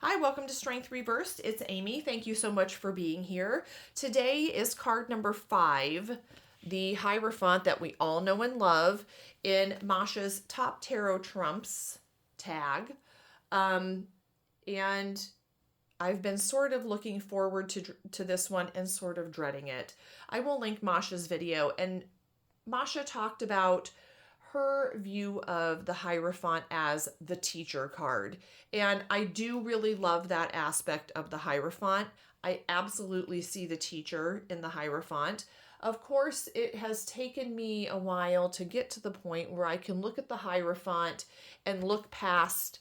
Hi, welcome to Strength Reversed. It's Amy. Thank you so much for being here. Today is card number 5, the Hierophant that we all know and love in Mascha's Top Tarot Trumps tag. And I've been sort of looking forward to this one and sort of dreading it. I will link Mascha's video, and Mascha talked about her view of the Hierophant as the teacher card. And I do really love that aspect of the Hierophant. I absolutely see the teacher in the Hierophant. Of course, it has taken me a while to get to the point where I can look at the Hierophant and look past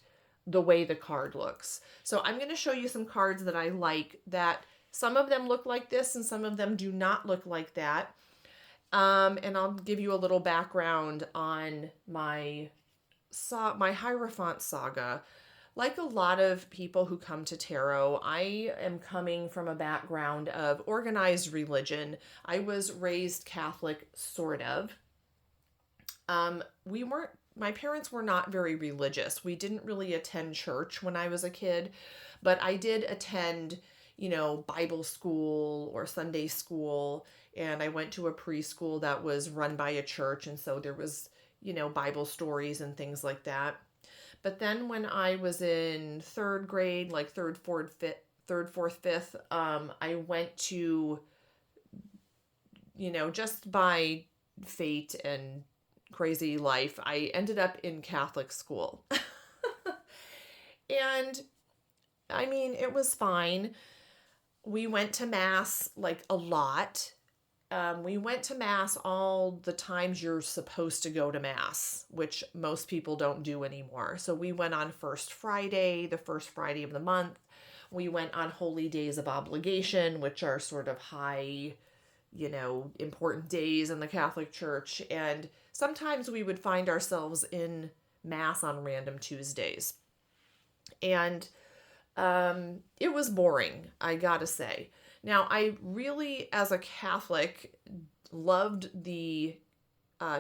the way the card looks. So I'm going to show you some cards that I like, that some of them look like this and some of them do not look like that. And I'll give you a little background on my Hierophant saga. Like a lot of people who come to tarot, I am coming from a background of organized religion. I was raised Catholic, sort of. My parents were not very religious. We didn't really attend church when I was a kid, but I did attend, Bible school or Sunday school, and I went to a preschool that was run by a church, and so there was, Bible stories and things like that. But then when I was in third grade, like third, fourth, fifth, I went to, just by fate and crazy life, I ended up in Catholic school. And I mean, it was fine. We went to Mass like a lot. We went to Mass all the times you're supposed to go to Mass, which most people don't do anymore. So we went on First Friday, the first Friday of the month. We went on Holy Days of Obligation, which are sort of high, important days in the Catholic Church. And sometimes we would find ourselves in Mass on random Tuesdays. And it was boring, I gotta say. Now, I really, as a Catholic, loved the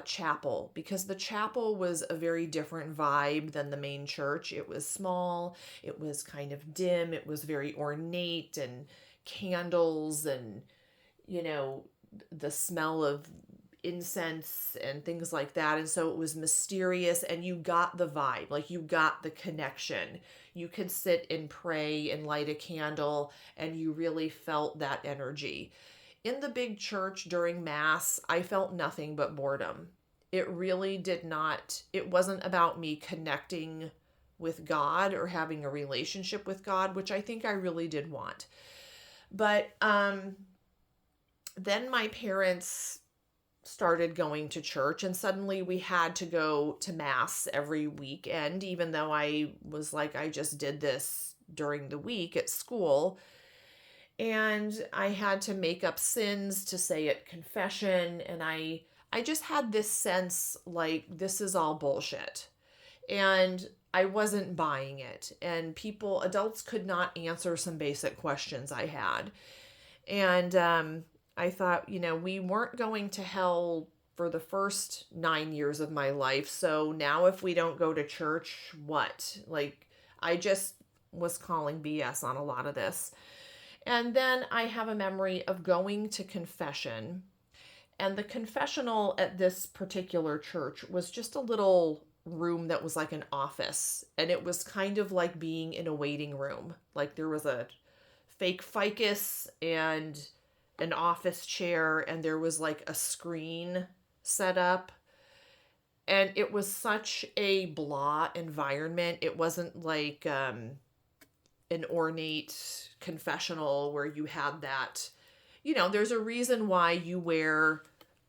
chapel, because the chapel was a very different vibe than the main church. It was small, it was kind of dim, it was very ornate, and candles and, the smell of incense and things like that. And so it was mysterious, and you got the vibe, like you got the connection. You could sit and pray and light a candle, and you really felt that energy. In the big church during Mass, I felt nothing but boredom. It really did not, it wasn't about me connecting with God or having a relationship with God, which I think I really did want. But then my parents started going to church, and suddenly we had to go to Mass every weekend, even though I was like, I just did this during the week at school. And I had to make up sins to say at confession, and I just had this sense like this is all bullshit. And I wasn't buying it. And adults could not answer some basic questions I had. And I thought, we weren't going to hell for the first 9 years of my life. So now if we don't go to church, what? Like, I just was calling BS on a lot of this. And then I have a memory of going to confession. And the confessional at this particular church was just a little room that was like an office. And it was kind of like being in a waiting room. Like there was a fake ficus and an office chair, and there was like a screen set up, and it was such a blah environment. It wasn't like an ornate confessional where you had that, there's a reason why you wear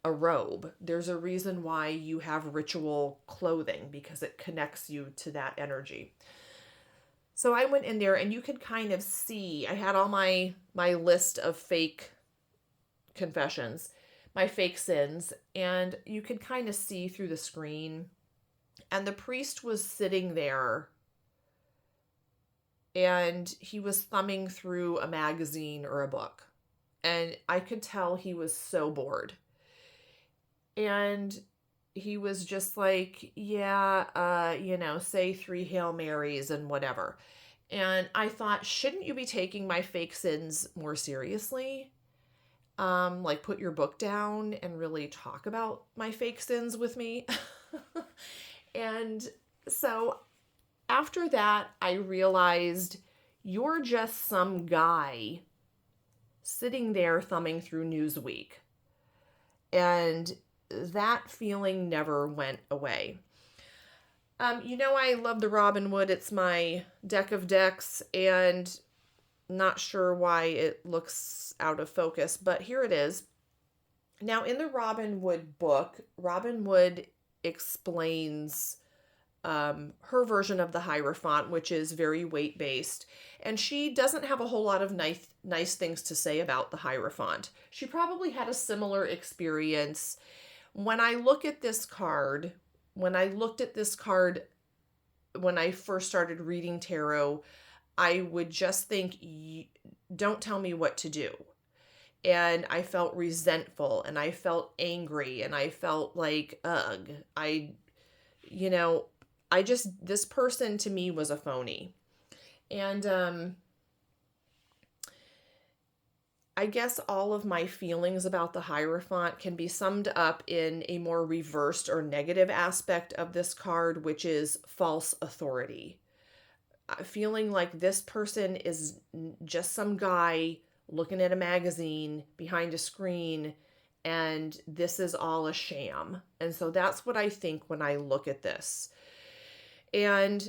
a robe. There's a reason why you have ritual clothing, because it connects you to that energy. So I went in there, and you could kind of see, I had all my list of fake confessions, my fake sins, and you could kind of see through the screen. And the priest was sitting there, and he was thumbing through a magazine or a book, and I could tell he was so bored. And he was just like, yeah, say 3 Hail Marys and whatever. And I thought, shouldn't you be taking my fake sins more seriously? Like put your book down and really talk about my fake sins with me. And so after that, I realized you're just some guy sitting there thumbing through Newsweek. And that feeling never went away. I love the Robin Wood. It's my deck of decks, and not sure why it looks out of focus, but here it is. Now, in the Robin Wood book, Robin Wood explains her version of the Hierophant, which is very weight based. And she doesn't have a whole lot of nice things to say about the Hierophant. She probably had a similar experience. When I look at this card, when I looked at this card when I first started reading tarot, I would just think, don't tell me what to do. And I felt resentful and I felt angry and I felt like, ugh, this person to me was a phony. And I guess all of my feelings about the Hierophant can be summed up in a more reversed or negative aspect of this card, which is false authority. Feeling like this person is just some guy looking at a magazine behind a screen, and this is all a sham. And so that's what I think when I look at this. And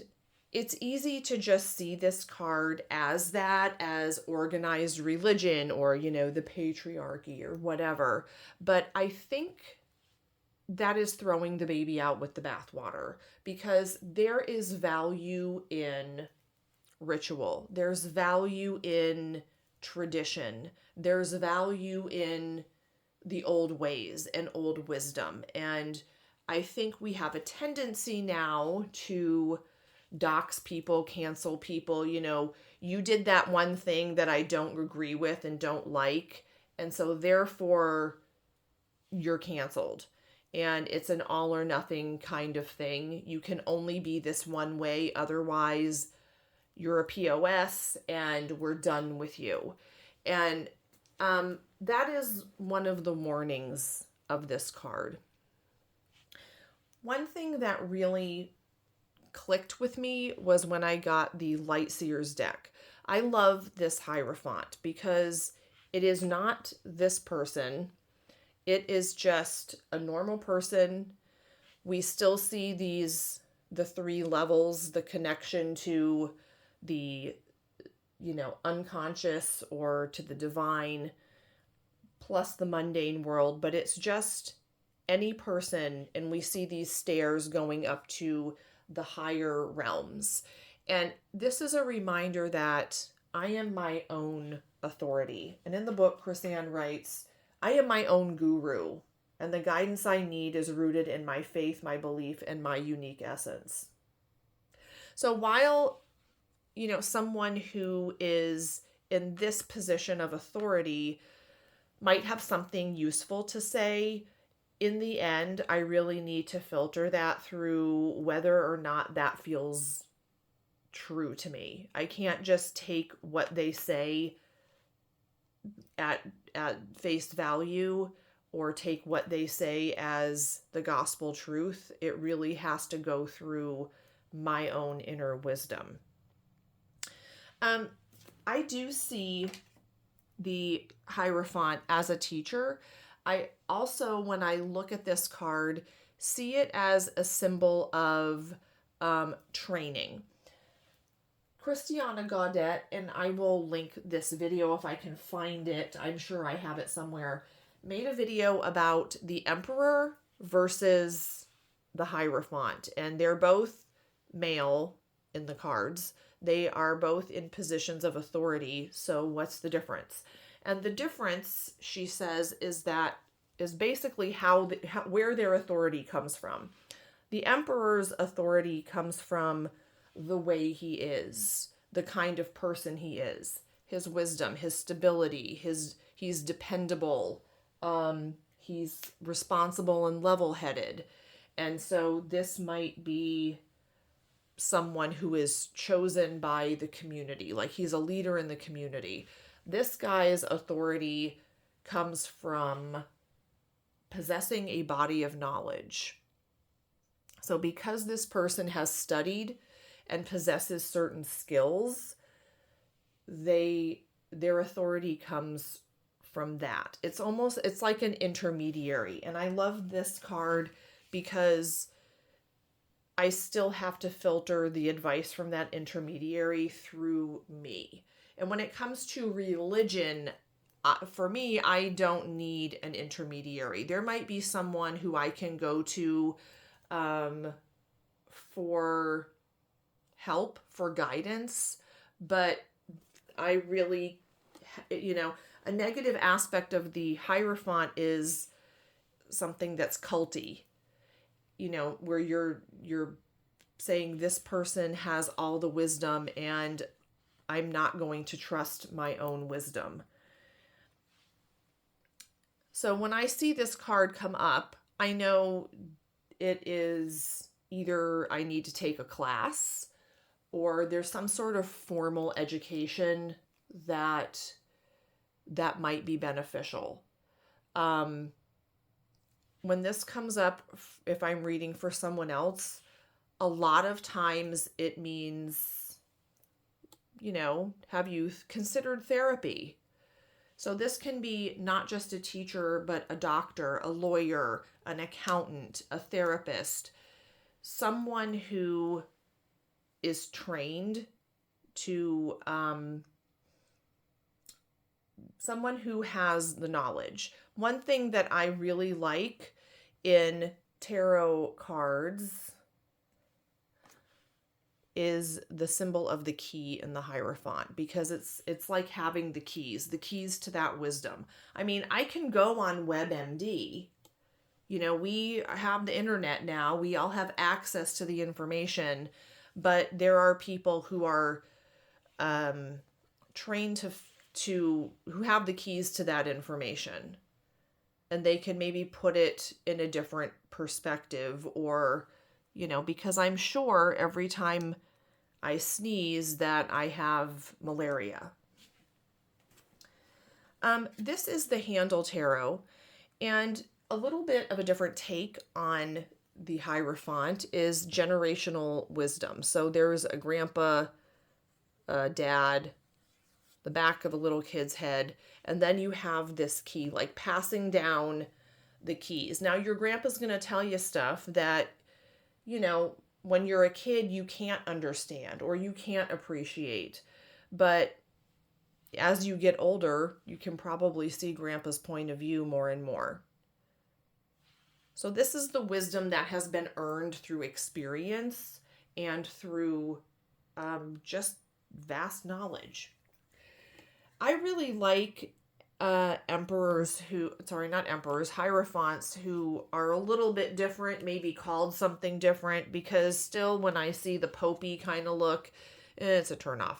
it's easy to just see this card as that, as organized religion or, the patriarchy or whatever. But I think that is throwing the baby out with the bathwater, because there is value in ritual. There's value in tradition. There's value in the old ways and old wisdom. And I think we have a tendency now to dox people, cancel people. You did that one thing that I don't agree with and don't like, and so therefore you're canceled. And it's an all or nothing kind of thing. You can only be this one way, otherwise you're a POS and we're done with you. And that is one of the warnings of this card. One thing that really clicked with me was when I got the Lightseer's deck. I love this Hierophant because it is not this person. It is just a normal person. We still see the three levels, the connection to the, unconscious or to the divine, plus the mundane world, but it's just any person, and we see these stairs going up to the higher realms. And this is a reminder that I am my own authority. And in the book, Christiana writes, I am my own guru, and the guidance I need is rooted in my faith, my belief, and my unique essence. So while, someone who is in this position of authority might have something useful to say, in the end, I really need to filter that through whether or not that feels true to me. I can't just take what they say at face value or take what they say as the gospel truth. It really has to go through my own inner wisdom. I do see the Hierophant as a teacher. I also, when I look at this card, see it as a symbol of training. Christiana Gaudet, and I will link this video if I can find it, I'm sure I have it somewhere, made a video about the Emperor versus the Hierophant, and they're both male in the cards. They are both in positions of authority, so what's the difference? And the difference, she says, is basically where their authority comes from. The Emperor's authority comes from the way he is, the kind of person he is, his wisdom, his stability, he's dependable, he's responsible and level-headed. And so this might be someone who is chosen by the community, like he's a leader in the community. This guy's authority comes from possessing a body of knowledge. So because this person has studied and possesses certain skills, their authority comes from that. It's like an intermediary. And I love this card because I still have to filter the advice from that intermediary through me. And when it comes to religion, for me, I don't need an intermediary. There might be someone who I can go to for help, for guidance, but I really, a negative aspect of the Hierophant is something that's culty, where you're saying this person has all the wisdom and I'm not going to trust my own wisdom. So when I see this card come up, I know it is either I need to take a class or there's some sort of formal education that might be beneficial. When this comes up, if I'm reading for someone else, a lot of times it means, have you considered therapy? So this can be not just a teacher, but a doctor, a lawyer, an accountant, a therapist, someone who is trained to, someone who has the knowledge. One thing that I really like in tarot cards is the symbol of the key in the Hierophant, because it's like having the keys to that wisdom. I mean, I can go on WebMD. We have the internet now. We all have access to the information, but there are people who are trained who have the keys to that information, and they can maybe put it in a different perspective, or because I'm sure every time I sneeze that I have malaria. This is the Handle Tarot, and a little bit of a different take on the Hierophant is generational wisdom. So there's a grandpa, a dad, the back of a little kid's head, and then you have this key, like passing down the keys. Now your grandpa's going to tell you stuff that, when you're a kid, you can't understand or you can't appreciate. But as you get older, you can probably see grandpa's point of view more and more. So this is the wisdom that has been earned through experience and through just vast knowledge. I really like Hierophants who are a little bit different, maybe called something different, because still when I see the popey kind of look, it's a turnoff.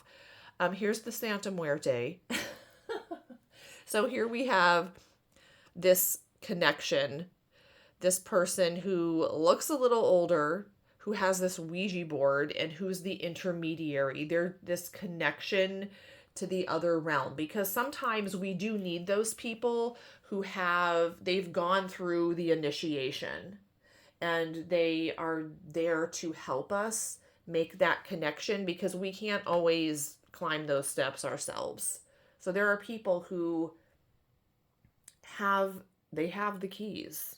Here's the Santa Muerte. So here we have this connection, this person who looks a little older, who has this Ouija board, and who's the intermediary. They're this connection to the other realm, because sometimes we do need those people who they've gone through the initiation and they are there to help us make that connection, because we can't always climb those steps ourselves. So there are people who have the keys.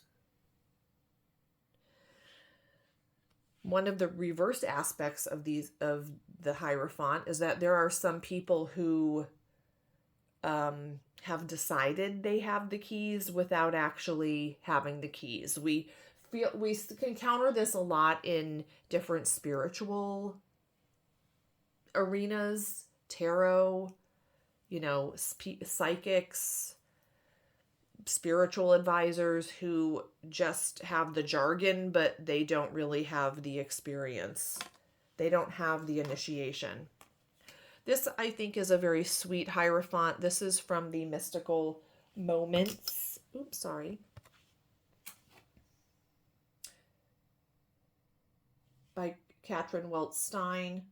One of the reverse aspects of the Hierophant is that there are some people who have decided they have the keys without actually having the keys. We encounter this a lot in different spiritual arenas, tarot, psychics, spiritual advisors who just have the jargon, but they don't really have the experience. They don't have the initiation. This, I think, is a very sweet Hierophant. This is from the Mystical Moments. Oops, sorry. By Catherine Weltz Stein.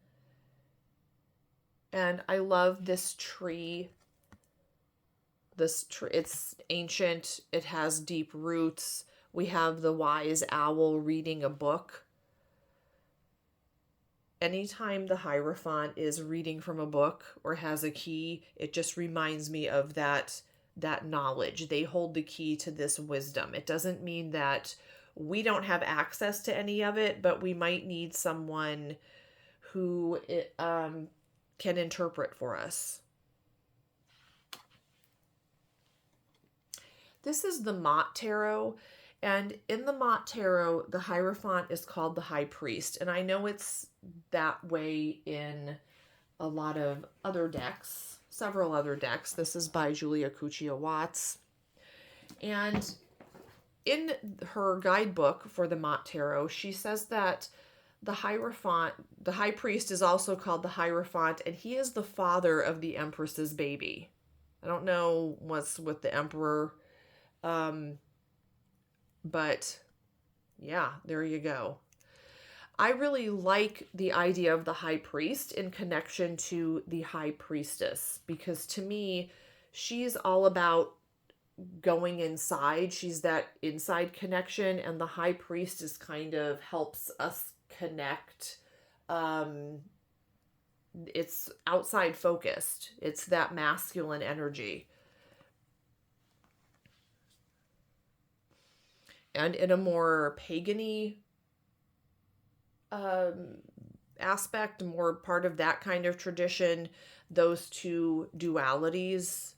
And I love this tree. It's ancient. It has deep roots. We have the wise owl reading a book. Anytime the Hierophant is reading from a book or has a key, it just reminds me of that knowledge. They hold the key to this wisdom. It doesn't mean that we don't have access to any of it, but we might need someone who can interpret for us. This is the Mott Tarot, and in the Mott Tarot, the Hierophant is called the High Priest, and I know it's that way in a lot of other decks, several other decks. This is by Julia Cuccia Watts, and in her guidebook for the Mott Tarot, she says that the Hierophant, the High Priest, is also called the Hierophant, and he is the father of the Empress's baby. I don't know what's with the Emperor, but yeah, there you go. I really like the idea of the High Priest in connection to the High Priestess, because to me, she's all about going inside. She's that inside connection, and the High Priestess kind of helps us connect. It's outside focused. It's that masculine energy. And in a more pagan-y aspect, more part of that kind of tradition, those two dualities,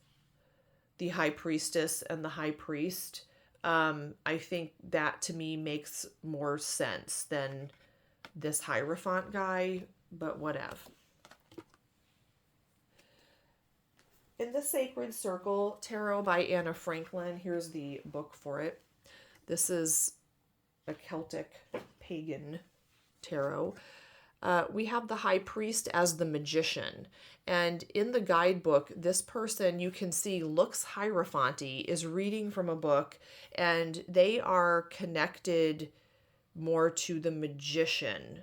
the High Priestess and the High Priest, I think that to me makes more sense than this Hierophant guy, but whatever. In the Sacred Circle Tarot by Anna Franklin, here's the book for it. This is a Celtic pagan tarot. We have the High Priest as the magician. And in the guidebook, this person you can see looks Hierophant-y, is reading from a book, and they are connected more to the magician.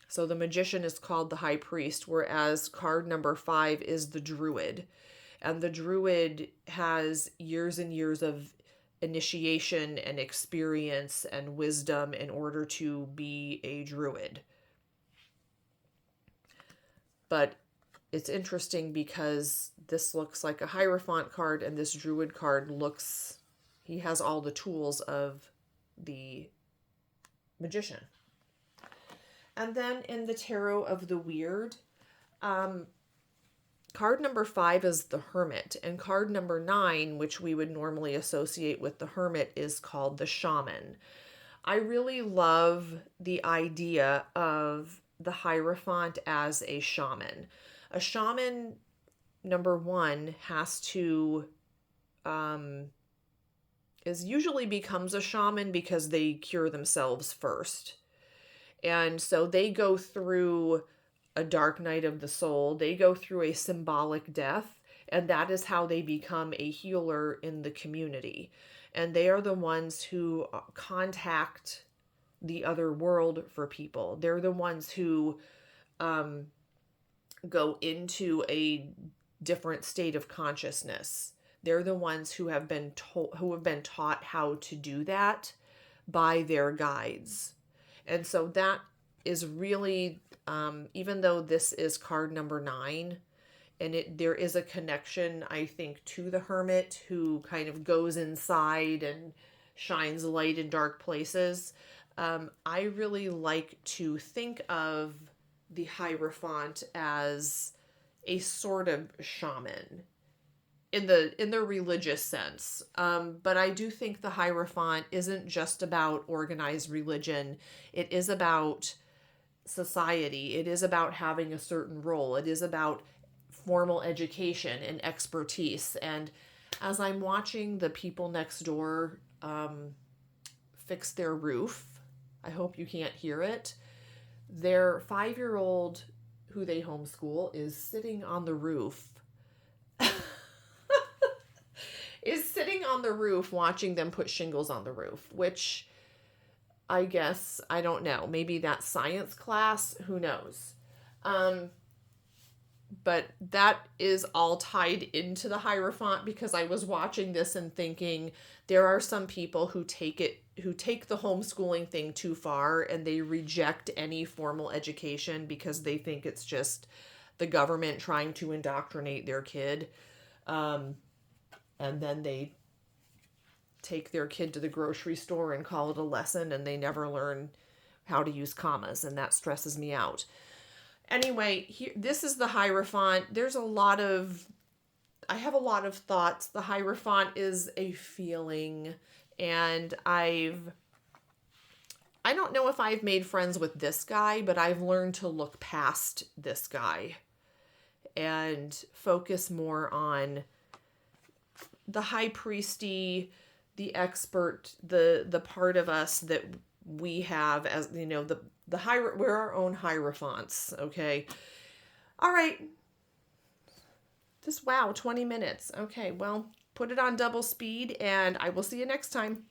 So the magician is called the High Priest, whereas card number 5 is the Druid. And the Druid has years and years of initiation and experience and wisdom in order to be a Druid. But it's interesting because this looks like a Hierophant card, and this Druid card looks, he has all the tools of the magician. And then in the Tarot of the Weird, card number 5 is the Hermit, and card number 9, which we would normally associate with the Hermit, is called the Shaman. I really love the idea of the Hierophant as a shaman. A shaman, number 1, has to, usually becomes a shaman because they cure themselves first. And so they go through a dark night of the soul. They go through a symbolic death, and that is how they become a healer in the community. And they are the ones who contact the other world for people. They're the ones who go into a different state of consciousness. They're the ones who have been taught how to do that by their guides. And so that is really, even though this is card number 9, and there is a connection, I think, to the Hermit who kind of goes inside and shines light in dark places. I really like to think of the Hierophant as a sort of shaman in the religious sense. But I do think the Hierophant isn't just about organized religion. It is about society. It is about having a certain role. It is about formal education and expertise. And as I'm watching the people next door fix their roof, I hope you can't hear it, their 5-year-old, who they homeschool, is sitting on the roof watching them put shingles on the roof, which I guess, I don't know. Maybe that science class, who knows? Um, but that is all tied into the Hierophant because I was watching this and thinking there are some people who take the homeschooling thing too far and they reject any formal education because they think it's just the government trying to indoctrinate their kid. Um, and then they take their kid to the grocery store and call it a lesson and they never learn how to use commas, and that stresses me out. Anyway, this is the Hierophant. I have a lot of thoughts. The Hierophant is a feeling, and I don't know if I've made friends with this guy, but I've learned to look past this guy and focus more on the high priesty, the expert, the part of us that we have as, we're our own hierophants, okay? All right. 20 minutes. Okay, well, put it on double speed and I will see you next time.